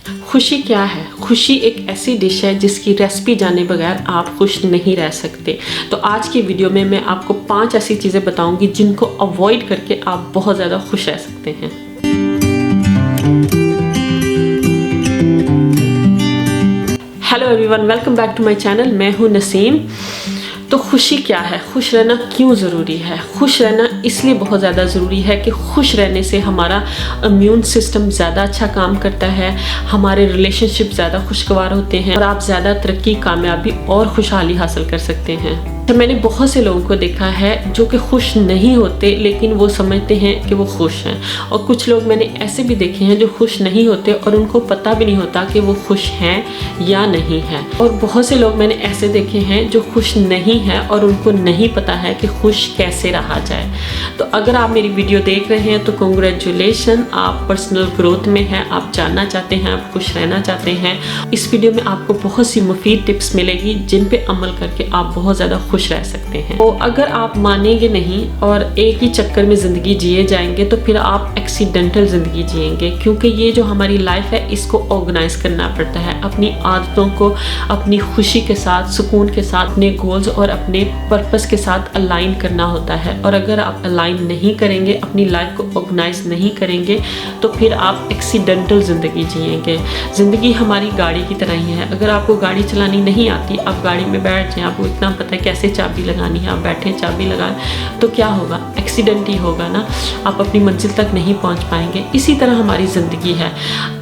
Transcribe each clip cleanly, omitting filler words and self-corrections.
خوشی کیا ہے؟ خوشی ایک ایسی ڈش ہے جس کی ریسپی جانے بغیر آپ خوش نہیں رہ سکتے۔ تو آج کی ویڈیو میں آپ کو 5 ایسی چیزیں بتاؤں گی جن کو اوائڈ کر کے آپ بہت زیادہ خوش رہ سکتے ہیں۔ Hello everyone, welcome back to my channel, میں ہوں نسیم۔ تو خوشی کیا ہے؟ خوش رہنا کیوں ضروری ہے؟ خوش رہنا اس لیے بہت زیادہ ضروری ہے کہ خوش رہنے سے ہمارا امیون سسٹم زیادہ اچھا کام کرتا ہے، ہمارے ریلیشن شپ زیادہ خوشگوار ہوتے ہیں اور آپ زیادہ ترقی، کامیابی اور خوشحالی حاصل کر سکتے ہیں۔ میں نے بہت سے لوگوں کو دیکھا ہے جو کہ خوش نہیں ہوتے لیکن وہ سمجھتے ہیں کہ وہ خوش ہیں، اور کچھ لوگ میں نے ایسے بھی دیکھے ہیں جو خوش نہیں ہوتے اور ان کو پتہ بھی نہیں ہوتا کہ وہ خوش ہیں یا نہیں ہیں، اور بہت سے لوگ میں نے ایسے دیکھے ہیں جو خوش نہیں ہیں اور ان کو نہیں پتا ہے کہ خوش کیسے رہا جائے۔ تو اگر آپ میری ویڈیو دیکھ رہے ہیں تو کنگریچولیشن، آپ پرسنل گروتھ میں ہیں، آپ جاننا چاہتے ہیں، آپ خوش رہنا چاہتے ہیں۔ اس ویڈیو میں آپ کو بہت سی مفید ٹپس ملے گی جن پہ عمل کر کے آپ بہت زیادہ خوش رہ سکتے ہیں۔ تو اگر آپ مانیں گے نہیں اور ایک ہی چکر میں زندگی جیے جائیں گے تو پھر آپ ایکسیڈنٹل زندگی جئیں گے، کیونکہ یہ جو ہماری لائف ہے اس کو آرگنائز کرنا پڑتا ہے، اپنی عادتوں کو اپنی خوشی کے ساتھ، سکون کے ساتھ، اپنے گولز اور اپنے پرپس کے ساتھ الائن کرنا ہوتا ہے۔ اور اگر آپ الائن نہیں کریں گے، اپنی لائف کو آرگنائز نہیں کریں گے تو پھر آپ ایکسیڈنٹل زندگی جئیں گے۔ زندگی ہماری گاڑی کی طرح ہی ہے، اگر آپ کو گاڑی چلانی نہیں آتی، آپ گاڑی میں بیٹھ جائیں، آپ کو اتنا پتہ ہے کیسے چابی لگانی ہے، آپ بیٹھیں چابی لگائیں، تو کیا ہوگا؟ ایکسیڈنٹ ہی ہوگا نا، آپ اپنی منزل تک نہیں پہنچ پائیں گے۔ اسی طرح ہماری زندگی ہے،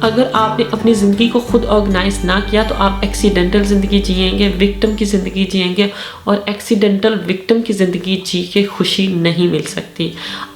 اگر آپ نے اپنی زندگی کو خود آرگنائز نہ کیا تو آپ ایکسیڈنٹل زندگی جئیں گے، وکٹم کی زندگی جئیں گے، اور ایکسیڈنٹل وکٹم کی زندگی جی کے خوشی نہیں مل سکتی۔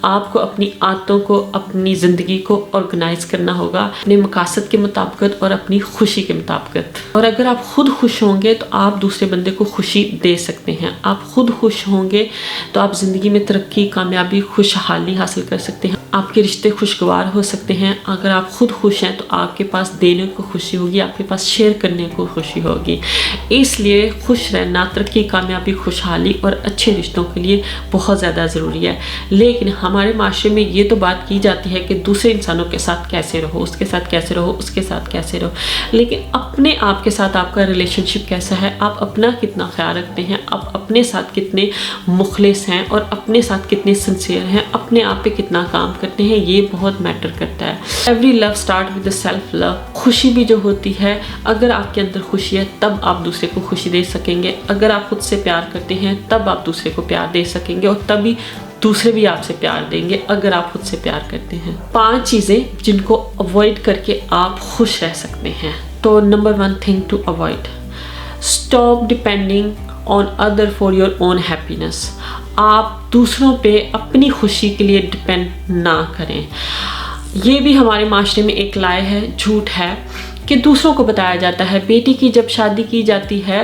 آپ کو اپنی عادتوں کو، اپنی زندگی کو آرگنائز کرنا ہوگا اپنے مقاصد کے مطابقت اور اپنی خوشی کے مطابقت۔ اور اگر آپ خود خوش ہوں گے تو آپ دوسرے بندے کو خوشی دے سکتے ہیں۔ آپ خود خوش ہوں گے تو آپ زندگی میں ترقی، کامیابی، خوشحالی حاصل کر سکتے ہیں، آپ کے رشتے خوشگوار ہو سکتے ہیں۔ اگر آپ خود خوش ہیں تو آپ کے پاس دینے کو خوشی ہوگی، آپ کے پاس شیئر کرنے کو خوشی ہوگی۔ اس لیے خوش رہنا ترقی، کامیابی، خوشحالی اور اچھے رشتوں کے لیے بہت زیادہ ضروری ہے۔ لیکن ہمارے معاشرے میں یہ تو بات کی جاتی ہے کہ دوسرے انسانوں کے ساتھ کیسے رہو، اس کے ساتھ کیسے رہو، اس کے ساتھ کیسے رہو، لیکن اپنے آپ کے ساتھ آپ کا ریلیشن شپ کیسا ہے، آپ اپنا کتنا خیال رکھتے ہیں، آپ اپنے ساتھ کتنے مخلص ہیں اور اپنے ساتھ کتنے سنسیئر ہیں، اپنے آپ پہ کتنا کام کرتے ہیں، یہ بہت میٹر کرتا ہے۔ Every love start with self love. خوشی بھی جو ہوتی ہے، اگر آپ کے اندر خوشی ہے تب آپ دوسرے کو خوشی دے سکیں گے، اگر آپ خود سے پیار کرتے ہیں تب آپ دوسرے کو پیار دے سکیں گے، اور تبھی دوسرے بھی آپ سے پیار دیں گے اگر آپ خود سے پیار کرتے ہیں۔ 5 چیزیں جن کو اوائڈ کر کے آپ خوش رہ سکتے ہیں۔ تو number 1 thing to avoid, stop depending on other for your own happiness. آپ دوسروں پہ اپنی خوشی کے لیے ڈیپینڈ نہ کریں۔ یہ بھی ہمارے معاشرے میں ایک لائے ہے، جھوٹ ہے، کہ دوسروں کو بتایا جاتا ہے، بیٹی کی جب شادی کی جاتی ہے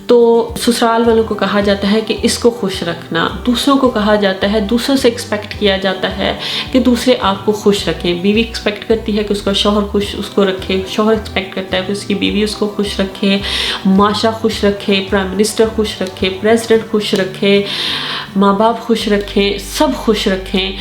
تو سسرال والوں کو کہا جاتا ہے کہ اس کو خوش رکھنا، دوسروں کو کہا جاتا ہے، دوسروں سے ایکسپیکٹ کیا جاتا ہے کہ دوسرے آپ کو خوش رکھیں۔ بیوی ایکسپیکٹ کرتی ہے کہ اس کا شوہر خوش اس کو رکھے، شوہر ایکسپیکٹ کرتا ہے کہ اس کی بیوی اس کو خوش رکھے، معاشرہ خوش رکھے، پرائم منسٹر خوش رکھے، پریزیڈنٹ خوش رکھے، ماں باپ خوش رکھیں، سب خوش رکھیں،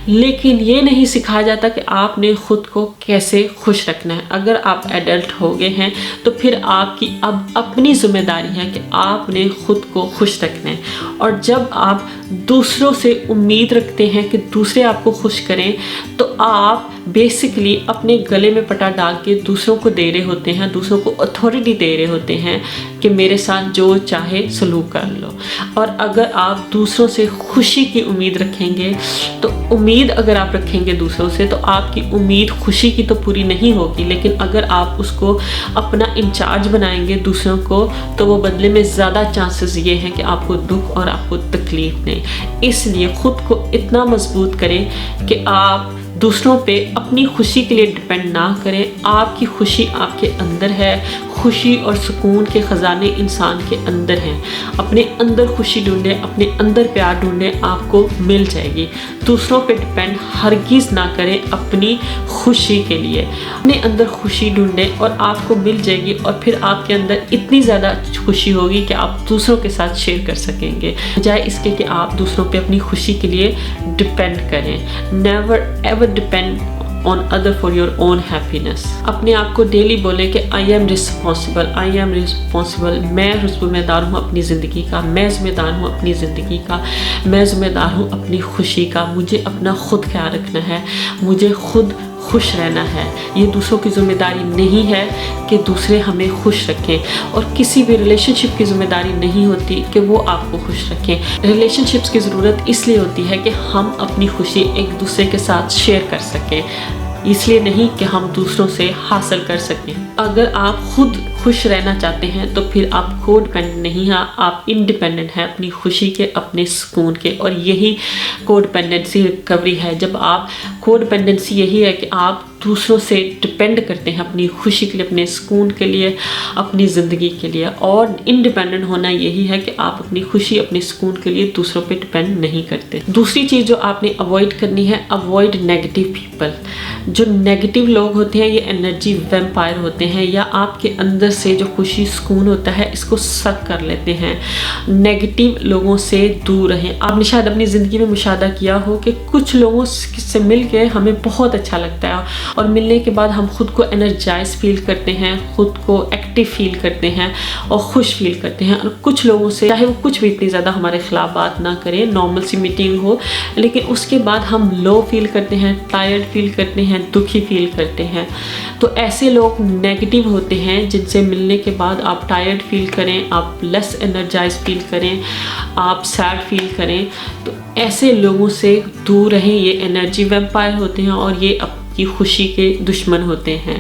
لیکن یہ نہیں سکھایا جاتا کہ آپ نے خود کو کیسے خوش رکھنا ہے۔ اگر آپ ایڈلٹ ہو گئے ہیں تو پھر آپ کی اب اپنی ذمہ داری ہے کہ آپ نے خود کو خوش رکھنا ہے، اور جب آپ دوسروں سے امید رکھتے ہیں کہ دوسرے آپ کو خوش کریں تو آپ بیسکلی اپنے گلے میں پٹا ڈال کے دوسروں کو دے رہے ہوتے ہیں، دوسروں کو اتھارٹی دے رہے ہوتے ہیں کہ میرے ساتھ جو چاہے سلوک کر لو۔ اور اگر آپ دوسروں سے خوشی کی امید رکھیں گے تو امید اگر آپ رکھیں گے دوسروں سے تو آپ کی امید خوشی کی تو پوری نہیں ہوگی، لیکن اگر آپ اس کو اپنا انچارج بنائیں گے دوسروں کو تو وہ بدلے میں زیادہ چانسز یہ ہیں کہ آپ کو دکھ اور آپ کو تکلیف نہیں۔ اس لیے خود کو اتنا مضبوط کریں کہ آپ دوسروں پہ اپنی خوشی کے لیے ڈیپینڈ نہ کریں۔ آپ کی خوشی آپ کے اندر ہے، خوشی اور سکون کے خزانے انسان کے اندر ہیں۔ اپنے اندر خوشی ڈھونڈیں، اپنے اندر پیار ڈھونڈیں، آپ کو مل جائے گی۔ دوسروں پہ ڈیپینڈ ہرگز نہ کریں اپنی خوشی کے لیے، اپنے اندر خوشی ڈھونڈیں اور آپ کو مل جائے گی، اور پھر آپ کے اندر اتنی زیادہ خوشی ہوگی کہ آپ دوسروں کے ساتھ شیئر کر سکیں گے، بجائے اس کے کہ آپ دوسروں پہ اپنی خوشی کے لیے ڈیپینڈ کریں۔ Never ever depend on other for your own happiness. अपने आप को डेली बोले कि I am responsible, I am responsible. मैं जिम्मेदार हूँ अपनी ज़िंदगी का, मैं जिम्मेदार हूँ अपनी ज़िंदगी का, मैं जिम्मेदार हूँ अपनी खुशी का. मुझे अपना खुद ख्याल रखना है, मुझे खुद खुश रहना है. ये दूसरों की ज़िम्मेदारी नहीं है कि दूसरे हमें खुश रखें, और किसी भी रिलेशनशिप की ज़िम्मेदारी नहीं होती कि वो आपको खुश रखें. रिलेशनशिप्स की ज़रूरत इसलिए होती है कि हम अपनी खुशी एक दूसरे के साथ शेयर कर सकें, इसलिए नहीं कि हम दूसरों से हासिल कर सकें. अगर आप खुद खुश रहना चाहते हैं तो फिर आप को डिपेंडेंट नहीं हैं, आप इंडिपेंडेंट हैं अपनी खुशी के, अपने सुकून के. और यही को डिपेंडेंसी रिकवरी है. जब आप को डिपेंडेंसी यही है कि आप दूसरों से डिपेंड करते हैं अपनी खुशी के लिए, अपने सुकून के लिए, अपनी ज़िंदगी के लिए. और इंडिपेंडेंट होना यही है कि आप अपनी खुशी, अपने सुकून के लिए दूसरों पे डिपेंड नहीं करते. दूसरी चीज़ जो आपने अवॉइड करनी है, अवॉइड नेगेटिव पीपल. जो नेगेटिव लोग होते हैं ये एनर्जी वैम्पायर होते हैं, या आपके अंदर से जो खुशी सुकून होता है इसको सक कर लेते हैं. नेगेटिव लोगों से दूर रहें. आपने शायद अपनी ज़िंदगी में मुशाहदा किया हो कि कुछ लोगों से मिल के हमें बहुत अच्छा लगता है, और मिलने के बाद हम खुद को एनर्जाइज फील करते हैं, खुद को एक्टिव फील करते हैं और खुश फील करते हैं. और कुछ लोगों से चाहे वो कुछ भी इतनी ज़्यादा हमारे खिलाफ बात ना करें, नॉर्मल सी मीटिंग हो, लेकिन उसके बाद हम लो फील करते हैं, टायर्ड फील करते हैं, दुखी फील करते हैं. तो ऐसे लोग नेगेटिव होते हैं जिनसे मिलने के बाद आप टायर्ड फील करें, आप लेस एनर्जाइज फील करें, आप सैड फील करें. तो ऐसे लोगों से दूर रहें. ये एनर्जी वैम्पायर होते हैं और ये की खुशी के दुश्मन होते हैं.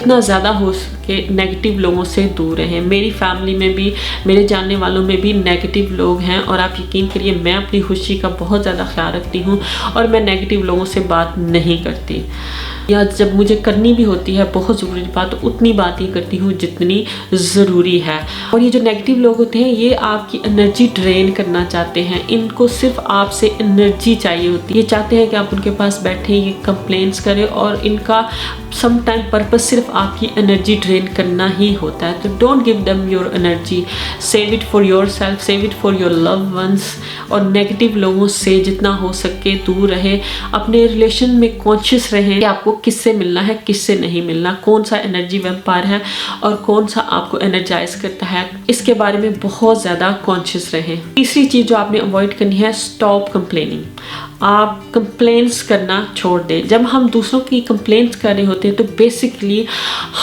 इतना ज़्यादा हो सके नेगेटिव लोगों से दूर रहें. मेरी फैमिली में भी, मेरे जानने वालों में भी नेगेटिव लोग हैं, और आप यकीन करिए मैं अपनी खुशी का बहुत ज़्यादा ख्याल रखती हूँ और मैं नेगेटिव लोगों से बात नहीं करती, या जब मुझे करनी भी होती है बहुत ज़रूरी बात तो उतनी बात ही करती हूँ जितनी ज़रूरी है. और ये जो नेगेटिव लोग होते हैं ये आपकी एनर्जी ड्रेन करना चाहते हैं. इनको सिर्फ आपसे एनर्जी चाहिए होती है. ये चाहते हैं कि आप उनके पास बैठे, ये कंप्लेंट्स करें, और इनका सम टाइम पर्पस सिर्फ आपकी एनर्जी ड्रेन करना ही होता है. तो don't give them your energy, save it for yourself, save it for your love ones. और नेगेटिव लोगों से जितना हो सके दूर रहे. अपने रिलेशन में कॉन्शियस रहें कि आपको किससे मिलना है, किससे नहीं मिलना, कौन सा एनर्जी वैम्पायर है और कौन सा आपको एनर्जाइज करता है. इसके बारे में बहुत ज़्यादा कॉन्शियस रहें. तीसरी चीज़ जो आपने अवॉइड करनी है, स्टॉप कंप्लेनिंग. आप कंप्लेंट्स करना छोड़ दें. जब हम दूसरों की कंप्लेंट्स कर रहे होते हैं तो बेसिकली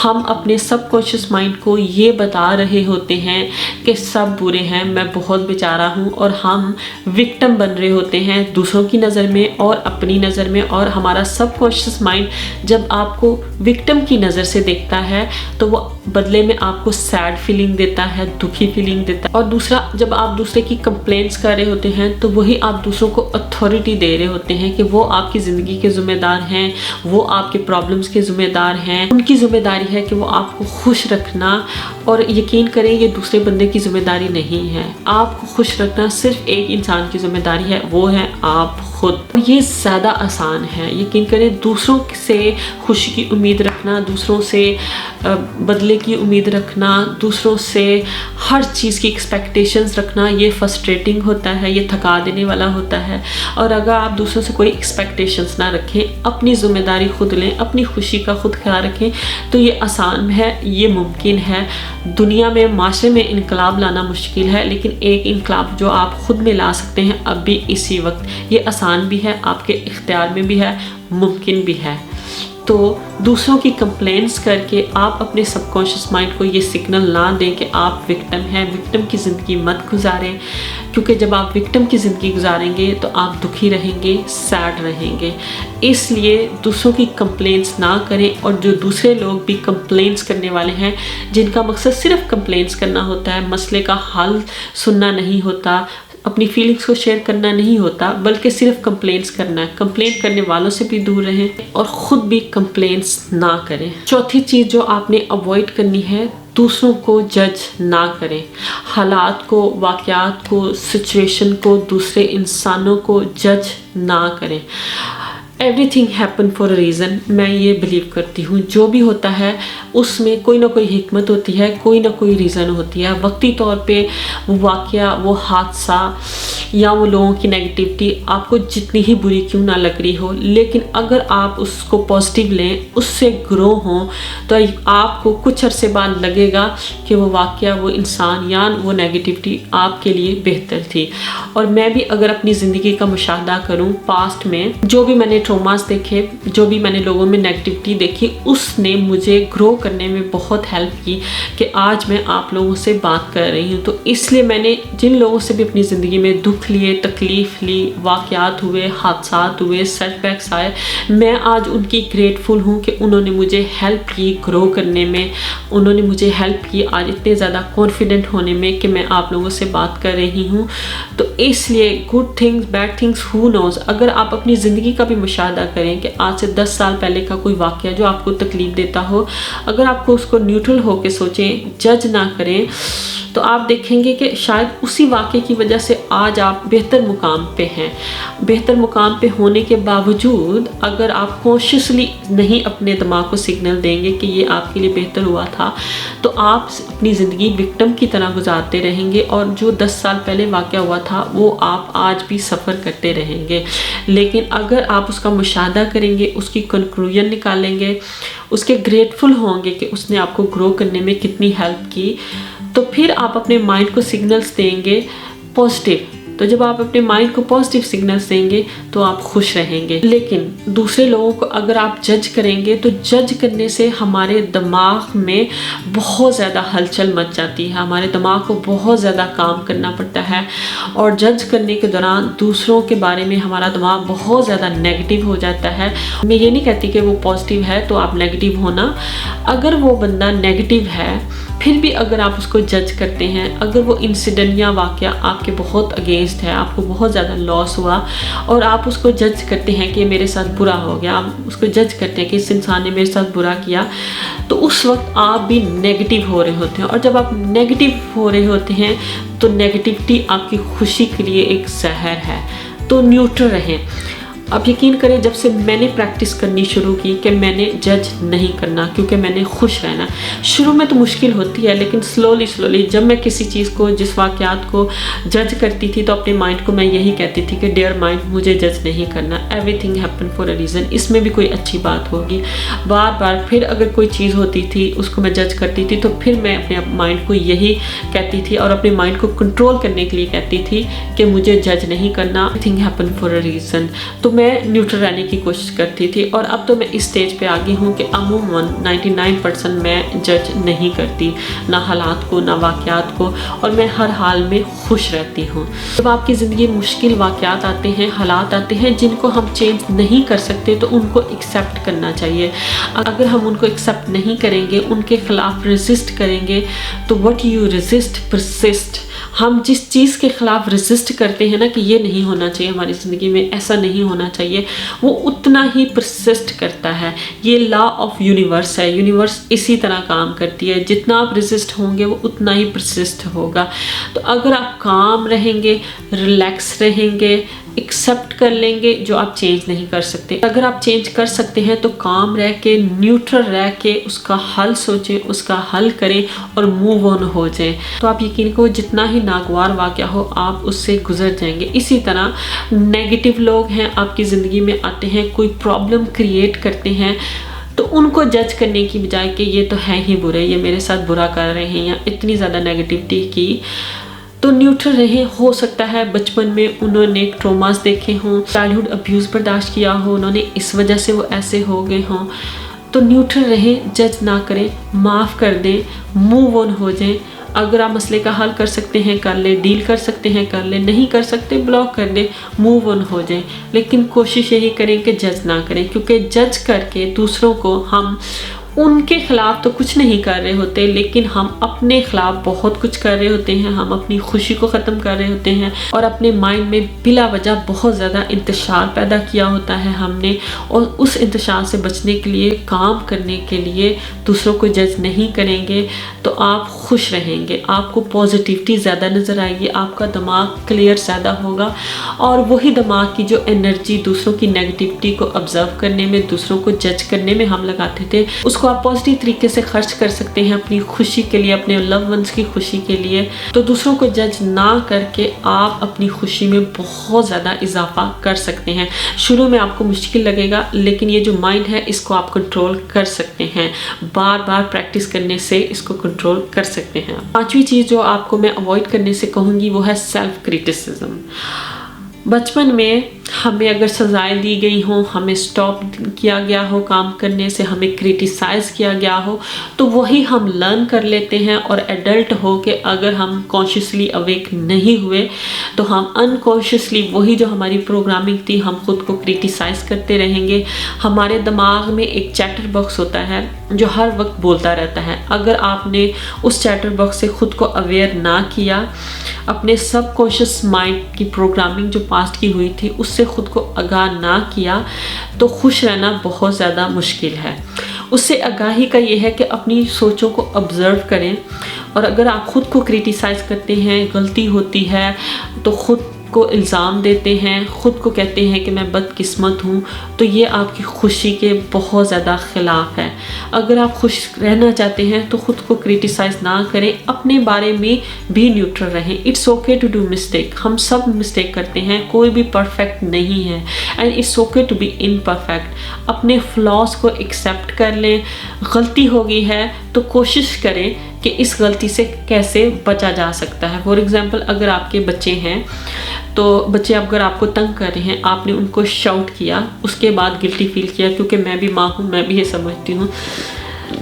हम अपने सबकॉन्शियस माइंड को ये बता रहे होते हैं कि सब बुरे हैं, मैं बहुत बेचारा हूँ, और हम विक्टिम बन रहे होते हैं दूसरों की नज़र में और अपनी नज़र में. और हमारा सबकॉन्शियस माइंड जब आपको विक्टिम की नज़र से देखता है तो वो बदले में आपको सैड फीलिंग देता है, दुखी फीलिंग देता है. और दूसरा, जब आप दूसरे की कंप्लेंट्स कर रहे होते हैं तो वही आप दूसरों को अथॉरिटी दे रहे होते हैं कि वो आपकी ज़िंदगी के ज़िम्मेदार हैं, वो आपके प्रॉब्लम्स के ज़िम्मेदार हैं. उनकी ज़िम्मेदारी है कि वो आपको खुश रखना. और यकीन करें ये दूसरे बंदे की ज़िम्मेदारी नहीं है. आपको खुश रखना सिर्फ एक इंसान की ज़िम्मेदारी है, वो है आप खुद. ये ज़्यादा आसान है. यकीन करें दूसरों से खुशी की उम्मीद रखना, दूसरों से बदले की उम्मीद रखना, दूसरों से हर चीज़ की एक्सपेक्टेशंस रखना, ये फ्रस्ट्रेटिंग होता है, ये थका देने वाला होता है. और अगर आप दूसरों से कोई एक्सपेक्टेशंस ना रखें, अपनी ज़िम्मेदारी खुद लें, अपनी खुशी का खुद ख्याल रखें, तो ये आसान है, ये मुमकिन है. दुनिया में, माशरे में इनकलाब लाना मुश्किल है, लेकिन एक इनकलाब जो आप खुद में ला सकते हैं अभी इसी वक्त, ये आसान भी है, आपके इख्तियार में भी है, मुमकिन भी है. तो दूसरों की कंप्लेंट्स करके आप अपने सबकॉन्शियस माइंड को ये सिग्नल ना दें कि आप विक्टिम हैं. विक्टिम की ज़िंदगी मत गुजारें, क्योंकि जब आप विक्टिम की ज़िंदगी गुजारेंगे तो आप दुखी रहेंगे, सैड रहेंगे. इसलिए दूसरों की कंप्लेंट्स ना करें. और जो दूसरे लोग भी कंप्लेंट्स करने वाले हैं, जिनका मकसद सिर्फ कंप्लेंट्स करना होता है, मसले का हल सुनना नहीं होता, अपनी फीलिंग्स को शेयर करना नहीं होता, बल्कि सिर्फ कंप्लेंट्स करना है. कंप्लेंट करने वालों से भी दूर रहें और ख़ुद भी कंप्लेंट्स ना करें. चौथी चीज़ जो आपने अवॉइड करनी है, दूसरों को जज ना करें. हालात को, वाक़यात को, सिचुएशन को, दूसरे इंसानों को जज ना करें. Everything happen for a reason, मैं ये बिलीव करती हूँ। जो भी होता है उसमें कोई ना कोई हिकमत होती है, कोई ना कोई रीज़न होती है। वक्ती तौर पे वो वाक़या, वो हादसा या वो लोगों की नेगेटिविटी आपको जितनी ही बुरी क्यों ना लग रही हो, लेकिन अगर आप उसको पॉजिटिव लें, उससे ग्रो हों, तो आपको कुछ अरसे बाद लगेगा कि वो वाक़या, वो इंसान या वो नेगेटिविटी आपके लिए बेहतर थी। और मैं भी अगर अपनी ज़िंदगी का मुशाहदा करूँ, पास्ट में जो भी मैंने ट्रॉमास देखे, जो भी मैंने लोगों में नेगेटिविटी देखी, उसने मुझे ग्रो करने में बहुत हेल्प की कि आज मैं आप लोगों से बात कर रही हूँ। तो इसलिए मैंने जिन लोगों से भी अपनी ज़िंदगी में दुख लिए, तकलीफ़ ली, वाक़यात हुए, हादसात हुए, सेटबैक्स आए, मैं आज उनकी ग्रेटफुल हूँ कि उन्होंने मुझे हेल्प की ग्रो करने में। उन्होंने मुझे हेल्प की आज इतने ज़्यादा कॉन्फिडेंट होने में कि मैं आप लोगों से बात कर रही हूँ। तो इसलिए good things, bad things, who nose, अगर आप अपनी ज़िंदगी का भी मुशाहदा करें कि आज से 10 साल पहले का कोई वाक़या जो आपको तकलीफ़ देता हो, अगर आपको उसको न्यूट्रल होकर सोचें, जज ना करें, तो आप देखेंगे कि शायद उसी वाक़े की वजह से आज आप बेहतर मुकाम पे हैं। बेहतर मुकाम पे होने के बावजूद अगर आप कॉन्शियसली नहीं अपने दिमाग को सिग्नल देंगे कि ये आपके लिए बेहतर हुआ था, तो आप अपनी ज़िंदगी विक्टिम की तरह गुजारते रहेंगे और जो 10 साल पहले वाक़या हुआ था वो आप आज भी सफ़र करते रहेंगे। लेकिन अगर आप उसका मुशाहदा करेंगे, उसकी कंक्लूजन निकालेंगे, उसके ग्रेटफुल होंगे कि उसने आपको ग्रो करने में कितनी हेल्प की, तो फिर आप अपने माइंड को सिग्नल्स देंगे पॉजिटिव। तो जब आप अपने माइंड को पॉजिटिव सिग्नल्स देंगे तो आप खुश रहेंगे। लेकिन दूसरे लोगों को अगर आप जज करेंगे तो जज करने से हमारे दिमाग में बहुत ज़्यादा हलचल मच जाती है, हमारे दिमाग को बहुत ज़्यादा काम करना पड़ता है और जज करने के दौरान दूसरों के बारे में हमारा दिमाग बहुत ज़्यादा नेगेटिव हो जाता है। मैं ये नहीं कहती कि वो पॉजिटिव है तो आप नेगेटिव होना। अगर वो बंदा नेगेटिव है फिर भी अगर आप उसको जज करते हैं, अगर वो इंसिडेंट या वाक़या आपके बहुत अगेंस्ट है, आपको बहुत ज़्यादा लॉस हुआ और आप उसको जज करते हैं कि मेरे साथ बुरा हो गया, आप उसको जज करते हैं कि इस इंसान ने मेरे साथ बुरा किया, तो उस वक्त आप भी नेगेटिव हो रहे होते हैं। और जब आप नेगेटिव हो रहे होते हैं तो नेगेटिविटी आपकी खुशी के लिए एक जहर है। तो न्यूट्रल रहें। अब यकीन करें, जब से मैंने प्रैक्टिस करनी शुरू की कि मैंने जज नहीं करना क्योंकि मैंने खुश रहना। शुरू में तो मुश्किल होती है, लेकिन स्लोली जब मैं किसी चीज़ को, जिस वाक़यात को जज करती थी, तो अपने माइंड को मैं यही कहती थी कि डियर माइंड, मुझे जज नहीं करना, everything happen for a reason, इसमें भी कोई अच्छी बात होगी। बार बार फिर अगर कोई चीज़ होती थी उसको मैं जज करती थी, तो फिर मैं अपने माइंड को यही कहती थी और अपने माइंड को कंट्रोल करने के लिए कहती थी कि मुझे जज नहीं करना, everything happen for a reason. तो मैं न्यूट्रल रहने की कोशिश करती थी और अब तो मैं इस स्टेज पे आ गई हूँ कि अमूमन 99% मैं जज नहीं करती, ना हालात को, ना वाक़यात को, और मैं हर हाल में खुश रहती हूँ। जब आपकी ज़िंदगी में मुश्किल वाक़यात आते हैं, हालात आते हैं जिनको हम चेंज नहीं कर सकते, तो उनको एक्सेप्ट करना चाहिए। अगर हम उनको एक्सेप्ट नहीं करेंगे, उनके खिलाफ रेजिस्ट करेंगे, तो व्हाट यू रेजिस्ट परसिस्ट। हम जिस चीज़ के ख़िलाफ़ रेजिस्ट करते हैं ना कि ये नहीं होना चाहिए हमारी ज़िंदगी में, ऐसा नहीं होना चाहिए, वो उतना ही परसिस्ट करता है। ये लॉ ऑफ यूनिवर्स है, यूनिवर्स इसी तरह काम करती है। जितना आप रेजिस्ट होंगे वो उतना ही परसिस्ट होगा। तो अगर आप काम रहेंगे, रिलैक्स रहेंगे, एक्सेप्ट कर लेंगे जो आप चेंज नहीं कर सकते। अगर आप चेंज कर सकते हैं तो काम रह के, न्यूट्रल रह के उसका हल सोचें, उसका हल करें और मूव ऑन हो जाएं। तो आप यकीन करो, जितना ही नागवार वाक़या हो आप उससे गुजर जाएंगे। इसी तरह नेगेटिव लोग हैं आपकी ज़िंदगी में आते हैं, कोई प्रॉब्लम क्रिएट करते हैं, तो उनको जज करने की बजाय कि ये तो है ही बुरे, ये मेरे साथ बुरा कर रहे हैं, या इतनी ज़्यादा नेगेटिविटी की, तो न्यूट्रल रहे। हो सकता है बचपन में उन्होंने ट्रॉमास देखे हों, चाइल्डहुड अब्यूज़ बर्दाश्त किया हो, उन्होंने इस वजह से वो ऐसे हो गए हों, तो न्यूट्रल रहें, जज ना करें, माफ़ कर दें, मूव ऑन हो जाएं। अगर आप मसले का हल कर सकते हैं कर ले, डील कर सकते हैं कर ले, नहीं कर सकते ब्लॉक कर दें, मूव ऑन हो जाएं। लेकिन कोशिश यही करें कि जज ना करें, क्योंकि जज करके दूसरों को हम ان کے خلاف تو کچھ نہیں کر رہے ہوتے، لیکن ہم اپنے خلاف بہت کچھ کر رہے ہوتے ہیں. ہم اپنی خوشی کو ختم کر رہے ہوتے ہیں اور اپنے مائنڈ میں بلا وجہ بہت زیادہ انتشار پیدا کیا ہوتا ہے ہم نے. اور اس انتشار سے بچنے کے لیے، کام کرنے کے لیے دوسروں کو جج نہیں کریں گے تو آپ خوش رہیں گے، آپ کو پازیٹیوٹی زیادہ نظر آئے گی، آپ کا دماغ کلیئر زیادہ ہوگا. اور وہی دماغ کی جو انرجی دوسروں کی نیگیٹیوٹی کو آبزرو کرنے میں، دوسروں کو جج کرنے میں ہم لگاتے تھے، اس کو آپ پازیٹیو طریقے سے خرچ کر سکتے ہیں اپنی خوشی کے لیے، اپنے لو ونس کی خوشی کے لیے. تو دوسروں کو جج نہ کر کے آپ اپنی خوشی میں بہت زیادہ اضافہ کر سکتے ہیں. شروع میں آپ کو مشکل لگے گا، لیکن یہ جو مائنڈ ہے اس کو آپ کنٹرول کر سکتے ہیں. بار بار پریکٹس کرنے سے اس کو کنٹرول کر سکتے ہیں. پانچویں چیز جو آپ کو میں اوائڈ کرنے سے کہوں گی وہ ہے سیلف کرٹیسزم. بچپن میں ہمیں اگر سزائیں دی گئی ہوں، ہمیں سٹاپ کیا گیا ہو کام کرنے سے، ہمیں کرٹیسائز کیا گیا ہو، تو وہی ہم لرن کر لیتے ہیں. اور ایڈلٹ ہو کے اگر ہم کانشیسلی اویک نہیں ہوئے تو ہم انکانشیسلی وہی جو ہماری پروگرامنگ تھی ہم خود کو کرٹیسائز کرتے رہیں گے. ہمارے دماغ میں ایک چیٹر باکس ہوتا ہے جو ہر وقت بولتا رہتا ہے. اگر آپ نے اس چیٹر باکس سے خود کو اویئر نہ کیا، اپنے سب کانشیس مائنڈ کی پروگرامنگ جو پاسٹ کی ہوئی تھی اس سے خود کو آگاہ نہ کیا، تو خوش رہنا بہت زیادہ مشکل ہے. اس سے آگاہی کا یہ ہے کہ اپنی سوچوں کو آبزرو کریں. اور اگر آپ خود کو کرٹیسائز کرتے ہیں، غلطی ہوتی ہے تو خود کو الزام دیتے ہیں، خود کو کہتے ہیں کہ میں بدقسمت ہوں، تو یہ آپ کی خوشی کے بہت زیادہ خلاف ہے. اگر آپ خوش رہنا چاہتے ہیں تو خود کو کرٹیسائز نہ کریں، اپنے بارے میں بھی نیوٹرل رہیں. It's okay to do mistake. ہم سب مسٹیک کرتے ہیں، کوئی بھی پرفیکٹ نہیں ہے. And it's okay to be imperfect. اپنے فلاز کو ایکسیپٹ کر لیں. غلطی ہو گئی ہے تو کوشش کریں کہ اس غلطی سے کیسے بچا جا سکتا ہے. فار ایگزامپل اگر آپ کے بچے ہیں تو بچے اگر آپ کو تنگ کر رہے ہیں، آپ نے ان کو شاؤٹ کیا، اس کے بعد گلٹی فیل کیا، کیونکہ میں بھی ماں ہوں، میں بھی یہ سمجھتی ہوں.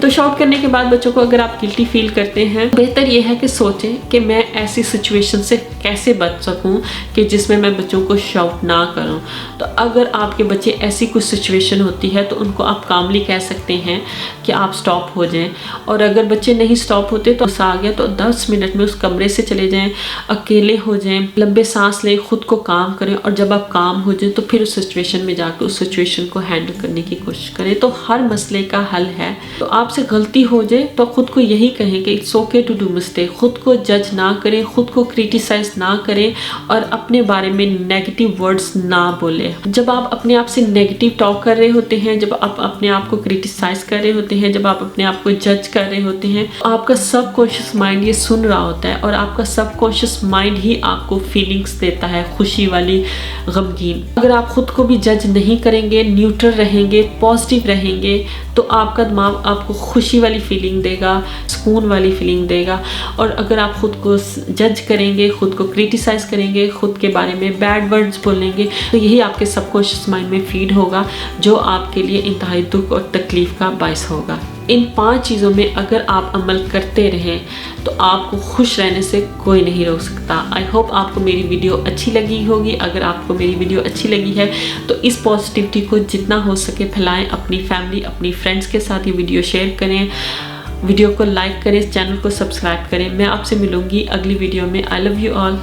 تو شاؤٹ کرنے کے بعد بچوں کو اگر آپ گلٹی فیل کرتے ہیں، بہتر یہ ہے کہ سوچیں کہ میں ایسی سچویشن سے کیسے بچ سکوں کہ جس میں بچوں کو شاؤٹ نہ کروں. تو اگر آپ کے بچے ایسی کوئی سچویشن ہوتی ہے تو ان کو آپ کاملی کہہ سکتے ہیں کہ آپ سٹاپ ہو جائیں. اور اگر بچے نہیں سٹاپ ہوتے تو غصہ آ گیا تو 10 منٹ میں اس کمرے سے چلے جائیں، اکیلے ہو جائیں، لمبے سانس لیں، خود کو کام کریں. اور جب آپ کام ہو جائیں تو پھر اس سچویشن میں جا کے اس سچویشن کو ہینڈل کرنے کی کوشش کریں. تو ہر مسئلے کا حل ہے. تو آپ سے غلطی ہو جائے تو خود کو یہی کہیں کہ it's okay to do mistake. خود کو جج نہ کریں، خود کو کرٹیسائز نہ کریں اور اپنے بارے میں نیگیٹو ورڈز نہ بولیں. جب آپ اپنے آپ سے نیگیٹو ٹاک کر رہے ہوتے ہیں، جب آپ اپنے آپ کو کرٹیسائز کر رہے ہوتے ہیں، جب آپ اپنے آپ کو جج کر رہے ہوتے ہیں، آپ کا سب کانشیس مائنڈ یہ سن رہا ہوتا ہے اور آپ کا سب کانشیس مائنڈ ہی آپ کو فیلنگز دیتا ہے، خوشی والی، غمگین. اگر آپ خود کو بھی جج نہیں کریں گے، نیوٹرل رہیں گے، پازیٹیو رہیں گے، تو آپ کا دماغ آپ کو خوشی والی فیلنگ دے گا، سکون والی فیلنگ دے گا. اور اگر آپ خود کو جج کریں گے، خود کو کرٹیسائز کریں گے، خود کے بارے میں بیڈ ورڈز بولیں گے، تو یہی آپ کے سب کانشیس مائنڈ میں فیڈ ہوگا، جو آپ کے لیے انتہائی دکھ اور تکلیف کا باعث ہوگا. ان 5 چیزوں میں اگر آپ عمل کرتے رہیں تو آپ کو خوش رہنے سے کوئی نہیں روک سکتا. آئی ہوپ آپ کو میری ویڈیو اچھی لگی ہوگی. اگر آپ کو میری ویڈیو اچھی لگی ہے تو اس پازیٹیوٹی کو جتنا ہو سکے پھیلائیں. اپنی فیملی، اپنی فرینڈس کے ساتھ یہ ویڈیو شیئر کریں، ویڈیو کو لائک کریں، چینل کو سبسکرائب کریں. میں آپ سے ملوں گی اگلی ویڈیو میں. آئی لو یو آل.